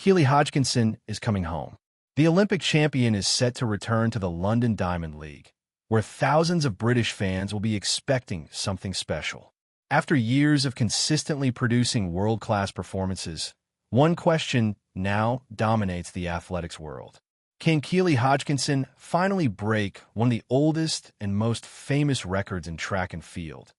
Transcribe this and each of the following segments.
Keely Hodgkinson is coming home. The Olympic champion is set to return to the London Diamond League, where thousands of British fans will be expecting something special. After years of consistently producing world-class performances, one question now dominates the athletics world. Can Keely Hodgkinson finally break one of the oldest and most famous records in track and field,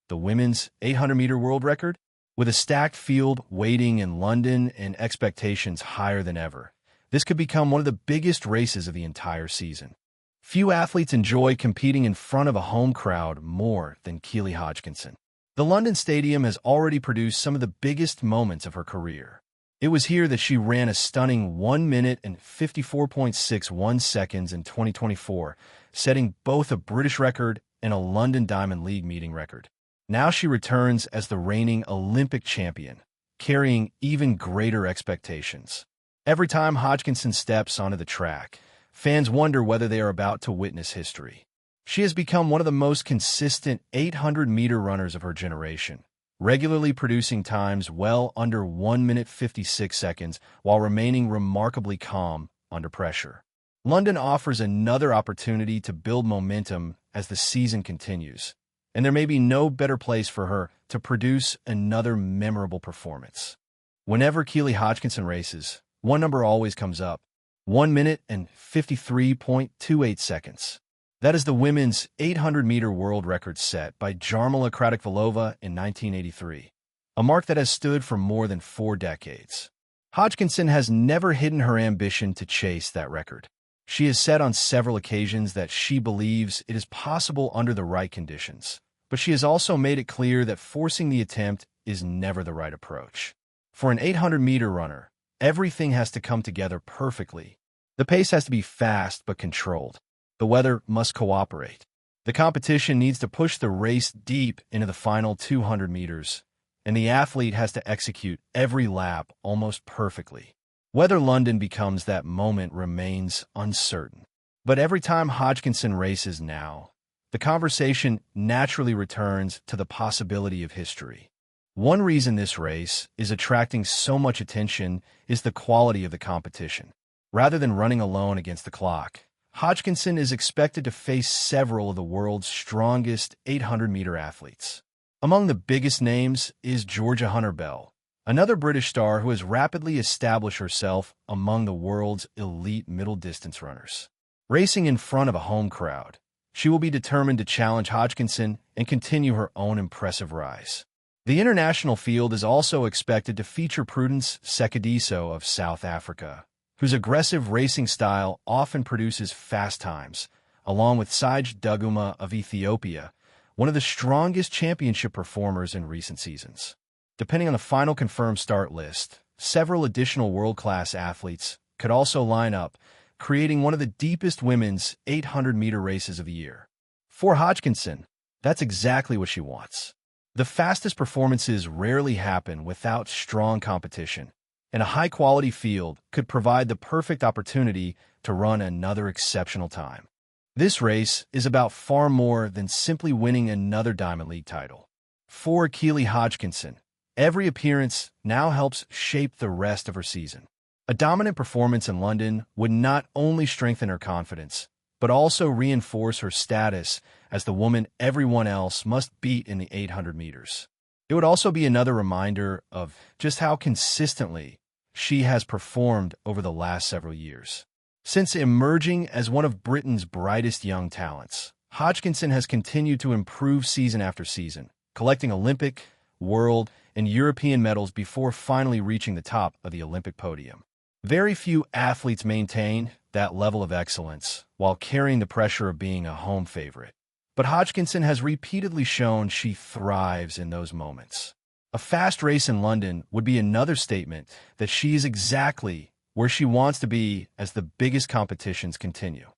the women's 800-meter world record? With a stacked field waiting in London and expectations higher than ever, this could become one of the biggest races of the entire season. Few athletes enjoy competing in front of a home crowd more than Keely Hodgkinson. The London Stadium has already produced some of the biggest moments of her career. It was here that she ran a stunning 1 minute and 54.61 seconds in 2024, setting both a British record and a London Diamond League meeting record. Now she returns as the reigning Olympic champion, carrying even greater expectations. Every time Hodgkinson steps onto the track, fans wonder whether they are about to witness history. She has become one of the most consistent 800-meter runners of her generation, regularly producing times well under 1 minute 56 seconds while remaining remarkably calm under pressure. London offers another opportunity to build momentum as the season continues, and there may be no better place for her to produce another memorable performance. Whenever Keely Hodgkinson races, one number always comes up: 1 minute and 53.28 seconds. That is the women's 800-meter world record set by Jarmila Kratochvilova in 1983, a mark that has stood for more than 4 decades. Hodgkinson has never hidden her ambition to chase that record. She has said on several occasions that she believes it is possible under the right conditions, but she has also made it clear that forcing the attempt is never the right approach. For an 800-meter runner, everything has to come together perfectly. The pace has to be fast but controlled. The weather must cooperate. The competition needs to push the race deep into the final 200 meters, and the athlete has to execute every lap almost perfectly. Whether London becomes that moment remains uncertain. But every time Hodgkinson races now, the conversation naturally returns to the possibility of history. One reason this race is attracting so much attention is the quality of the competition. Rather than running alone against the clock, Hodgkinson is expected to face several of the world's strongest 800-meter athletes. Among the biggest names is Georgia Hunter-Bell, another British star who has rapidly established herself among the world's elite middle-distance runners. Racing in front of a home crowd, she will be determined to challenge Hodgkinson and continue her own impressive rise. The international field is also expected to feature Prudence Sekediso of South Africa, whose aggressive racing style often produces fast times, along with Sij Duguma of Ethiopia, one of the strongest championship performers in recent seasons. Depending on the final confirmed start list, several additional world-class athletes could also line up, creating one of the deepest women's 800-meter races of the year. For Hodgkinson, that's exactly what she wants. The fastest performances rarely happen without strong competition, and a high-quality field could provide the perfect opportunity to run another exceptional time. This race is about far more than simply winning another Diamond League title. For Keely Hodgkinson, every appearance now helps shape the rest of her season. A dominant performance in London would not only strengthen her confidence, but also reinforce her status as the woman everyone else must beat in the 800 meters. It would also be another reminder of just how consistently she has performed over the last several years. Since emerging as one of Britain's brightest young talents, Hodgkinson has continued to improve season after season, collecting Olympic, world, and European medals before finally reaching the top of the Olympic podium. Very few athletes maintain that level of excellence while carrying the pressure of being a home favorite. But Hodgkinson has repeatedly shown she thrives in those moments. A fast race in London would be another statement that she is exactly where she wants to be as the biggest competitions continue.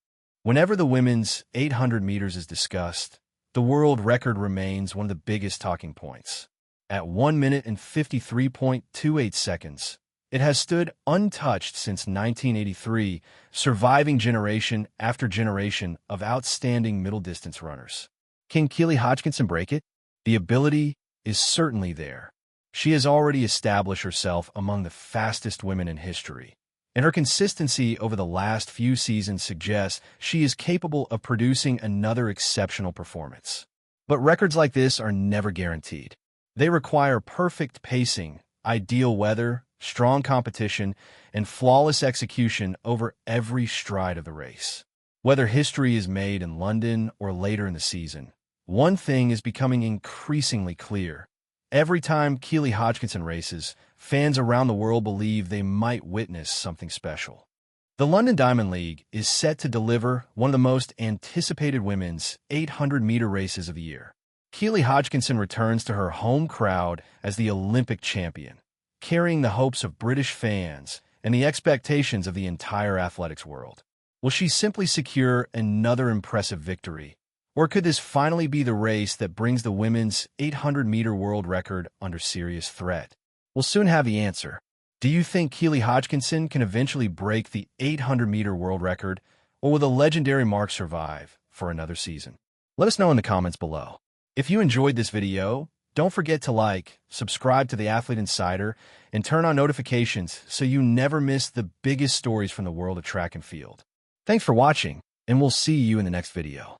Whenever the women's 800 meters is discussed, the world record remains one of the biggest talking points. At 1 minute and 53.28 seconds, it has stood untouched since 1983, surviving generation after generation of outstanding middle-distance runners. Can Keely Hodgkinson break it? The ability is certainly there. She has already established herself among the fastest women in history, and her consistency over the last few seasons suggests she is capable of producing another exceptional performance. But records like this are never guaranteed. They require perfect pacing, ideal weather, strong competition, and flawless execution over every stride of the race. Whether history is made in London or later in the season, one thing is becoming increasingly clear. Every time Keely Hodgkinson races, fans around the world believe they might witness something special. The London Diamond League is set to deliver one of the most anticipated women's 800-meter races of the year. Keely Hodgkinson returns to her home crowd as the Olympic champion, carrying the hopes of British fans and the expectations of the entire athletics world. Will she simply secure another impressive victory? Or could this finally be the race that brings the women's 800-meter world record under serious threat? We'll soon have the answer. Do you think Keely Hodgkinson can eventually break the 800-meter world record, or will the legendary mark survive for another season? Let us know in the comments below. If you enjoyed this video, don't forget to like, subscribe to the Athlete Insider, and turn on notifications so you never miss the biggest stories from the world of track and field. Thanks for watching, and we'll see you in the next video.